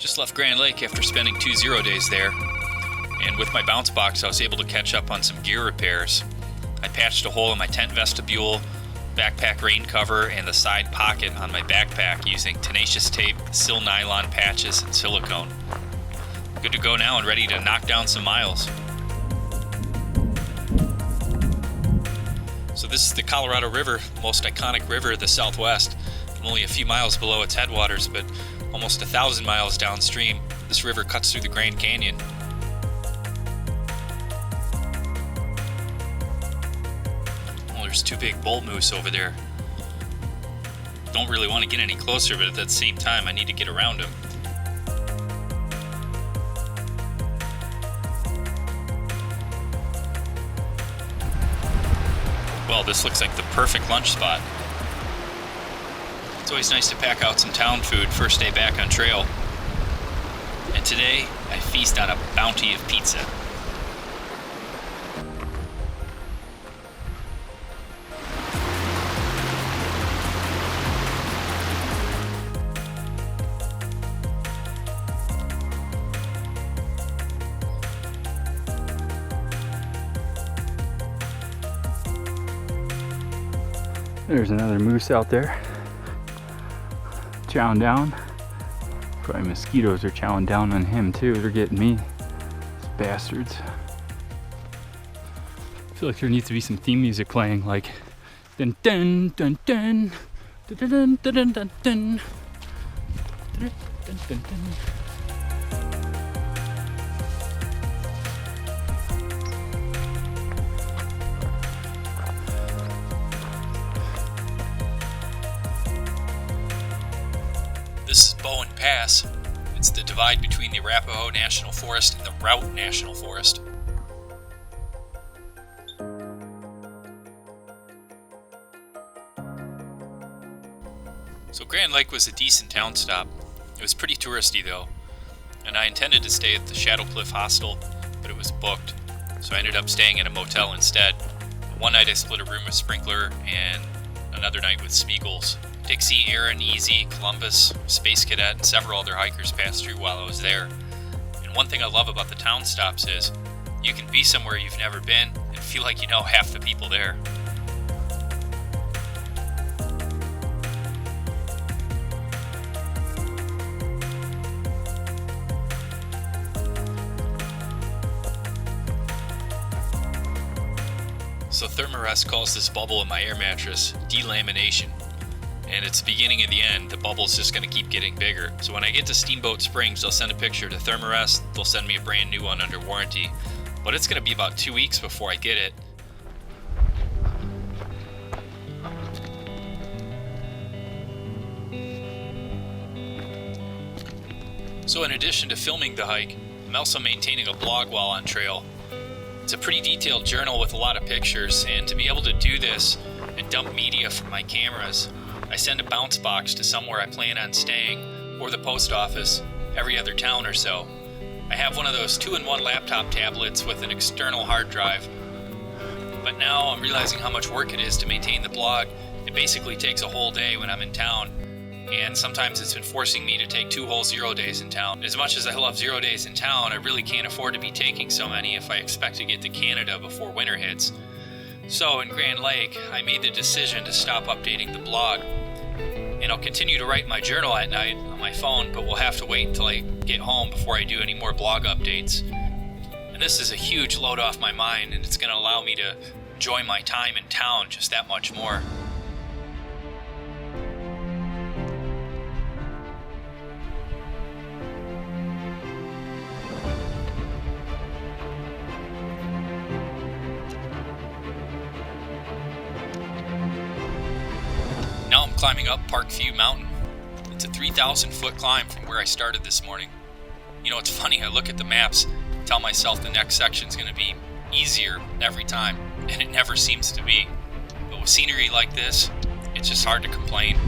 Just left Grand Lake after spending 2 0 days there, and with my bounce box I was able to catch up on some gear repairs. I patched a hole in my tent vestibule, backpack rain cover, and the side pocket on my backpack using tenacious tape, sil nylon patches, and silicone. Good to go now and ready to knock down some miles. So this is the Colorado River, the most iconic river of the Southwest. I'm only a few miles below its headwaters, but almost 1,000 miles downstream, this river cuts through the Grand Canyon. Oh, there's 2 big bull moose over there. Don't really want to get any closer, but at the same time I need to get around them. Well, this looks like the perfect lunch spot. It's always nice to pack out some town food first day back on trail. And today, I feast on a bounty of pizza. There's another moose out there. Chowing down. Probably mosquitoes are chowing down on him too. They're getting me. These bastards. I feel like there needs to be some theme music playing, like dun dun dun dun dun dun dun dun dun dun dun dun dun. This is Bowen Pass. It's the divide between the Arapaho National Forest and the Routt National Forest. So Grand Lake was a decent town stop. It was pretty touristy though, and I intended to stay at the Shadow Cliff Hostel, but it was booked, so I ended up staying in a motel instead. One night I split a room with Sprinkler, and another night with Smeagol's. Dixie, Aaron, Easy, Columbus, Space Cadet, and several other hikers passed through while I was there. And one thing I love about the town stops is you can be somewhere you've never been and feel like you know half the people there. So Thermarest calls this bubble in my air mattress delamination. And it's the beginning of the end. The bubble's just going to keep getting bigger. So when I get to Steamboat Springs, they'll send a picture to Thermarest. They'll send me a brand new one under warranty. But it's going to be about 2 weeks before I get it. So in addition to filming the hike, I'm also maintaining a blog while on trail. It's a pretty detailed journal with a lot of pictures, and to be able to do this and dump media from my cameras, I send a bounce box to somewhere I plan on staying, or the post office, every other town or so. I have one of those 2-in-1 laptop tablets with an external hard drive. But now I'm realizing how much work it is to maintain the blog. It basically takes a whole day when I'm in town, and sometimes it's been forcing me to take 2 whole 0 days in town. As much as I love 0 days in town, I really can't afford to be taking so many if I expect to get to Canada before winter hits. So in Grand Lake, I made the decision to stop updating the blog. And I'll continue to write my journal at night on my phone, but we'll have to wait until I get home before I do any more blog updates. And this is a huge load off my mind, and it's going to allow me to enjoy my time in town just that much more. Now I'm climbing up Parkview Mountain. It's a 3,000 foot climb from where I started this morning. You know, it's funny, I look at the maps, tell myself the next section's going to be easier every time, and it never seems to be. But with scenery like this, it's just hard to complain.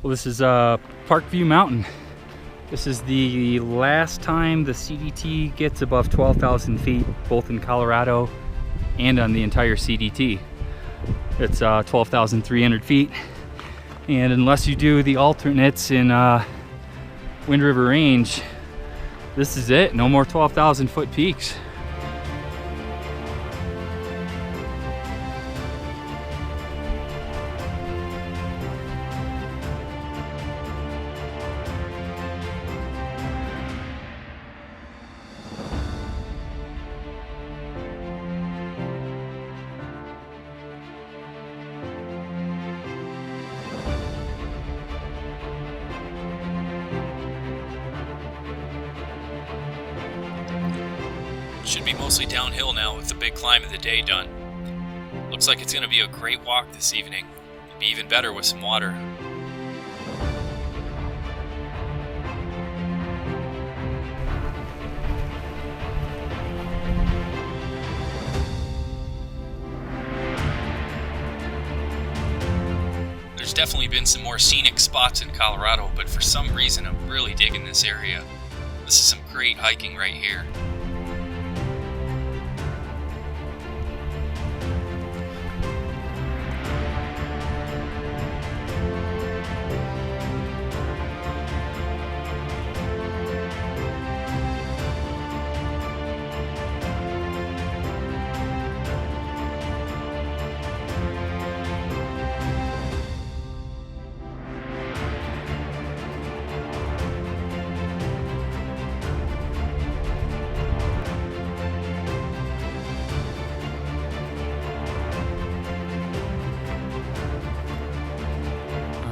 Well, this is Parkview Mountain. This is the last time the CDT gets above 12,000 feet, both in Colorado and on the entire CDT. It's 12,300 feet. And unless you do the alternates in Wind River Range, this is it. No more 12,000 foot peaks. Should be mostly downhill now with the big climb of the day done. Looks like it's going to be a great walk this evening. It'd be even better with some water. There's definitely been some more scenic spots in Colorado, but for some reason I'm really digging this area. This is some great hiking right here.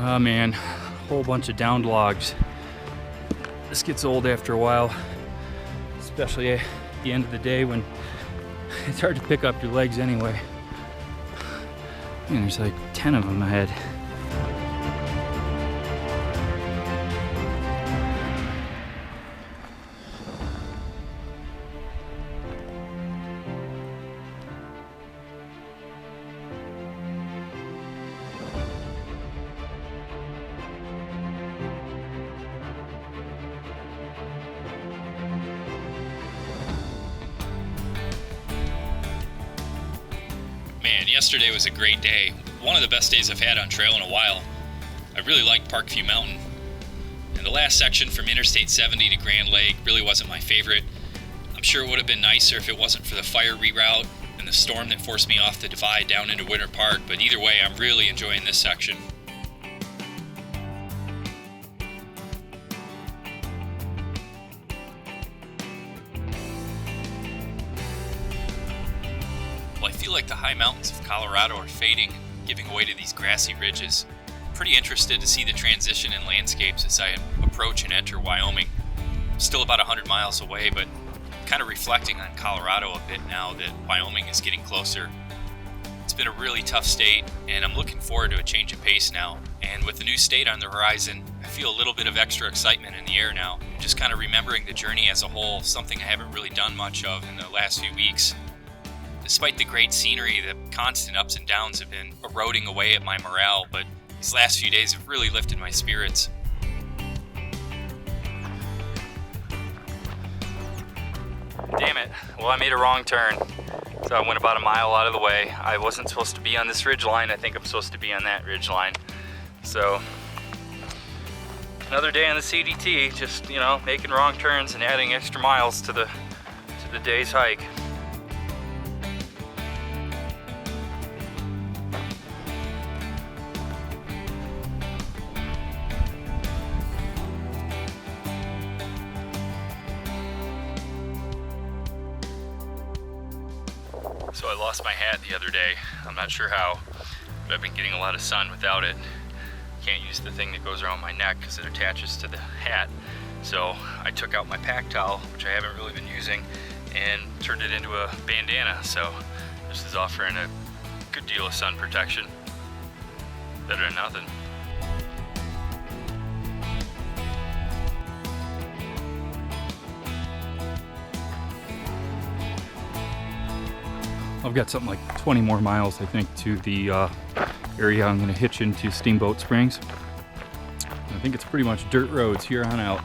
Oh man, whole bunch of downed logs. This gets old after a while, especially at the end of the day when it's hard to pick up your legs anyway. And there's like 10 of them ahead. Man, yesterday was a great day. One of the best days I've had on trail in a while. I really liked Parkview Mountain. And the last section from Interstate 70 to Grand Lake really wasn't my favorite. I'm sure it would have been nicer if it wasn't for the fire reroute and the storm that forced me off the divide down into Winter Park, but either way, I'm really enjoying this section. Well, I feel like the high mountains of Colorado are fading, giving way to these grassy ridges. I'm pretty interested to see the transition in landscapes as I approach and enter Wyoming. I'm still about 100 miles away, but kind of reflecting on Colorado a bit now that Wyoming is getting closer. It's been a really tough state, and I'm looking forward to a change of pace now. And with the new state on the horizon, I feel a little bit of extra excitement in the air now. Just kind of remembering the journey as a whole, something I haven't really done much of in the last few weeks. Despite the great scenery, the constant ups and downs have been eroding away at my morale, but these last few days have really lifted my spirits. Damn it. Well, I made a wrong turn. So I went about a mile out of the way. I wasn't supposed to be on this ridge line. I think I'm supposed to be on that ridge line. So another day on the CDT, just, you know, making wrong turns and adding extra miles to the day's hike. So I lost my hat the other day. I'm not sure how, but I've been getting a lot of sun without it. Can't use the thing that goes around my neck because it attaches to the hat. So I took out my pack towel, which I haven't really been using, and turned it into a bandana. So this is offering a good deal of sun protection. Better than nothing. I've got something like 20 more miles, I think, to the area I'm going to hitch into Steamboat Springs. think it's pretty much dirt roads here on out.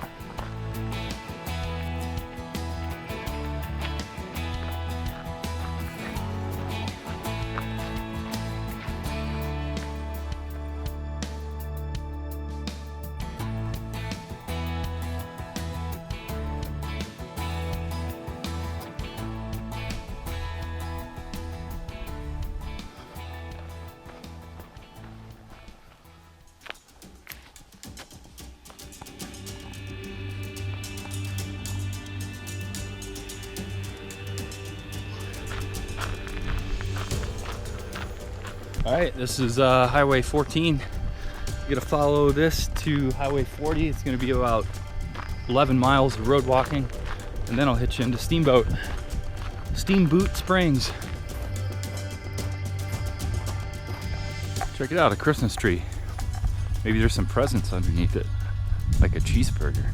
All right, this is Highway 14. You gotta follow this to Highway 40. It's gonna be about 11 miles of road walking, and then I'll hit you into Steamboat Springs. Check it out, a Christmas tree. Maybe there's some presents underneath it, like a cheeseburger.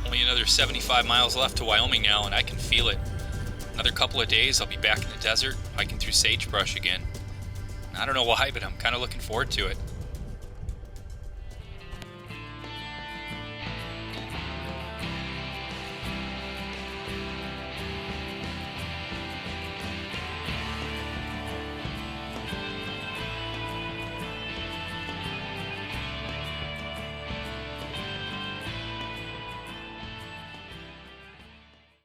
Only another 75 miles left to Wyoming now, and I can feel it. Another couple of days, I'll be back in the desert, hiking through sagebrush again. I don't know why, but I'm kind of looking forward to it.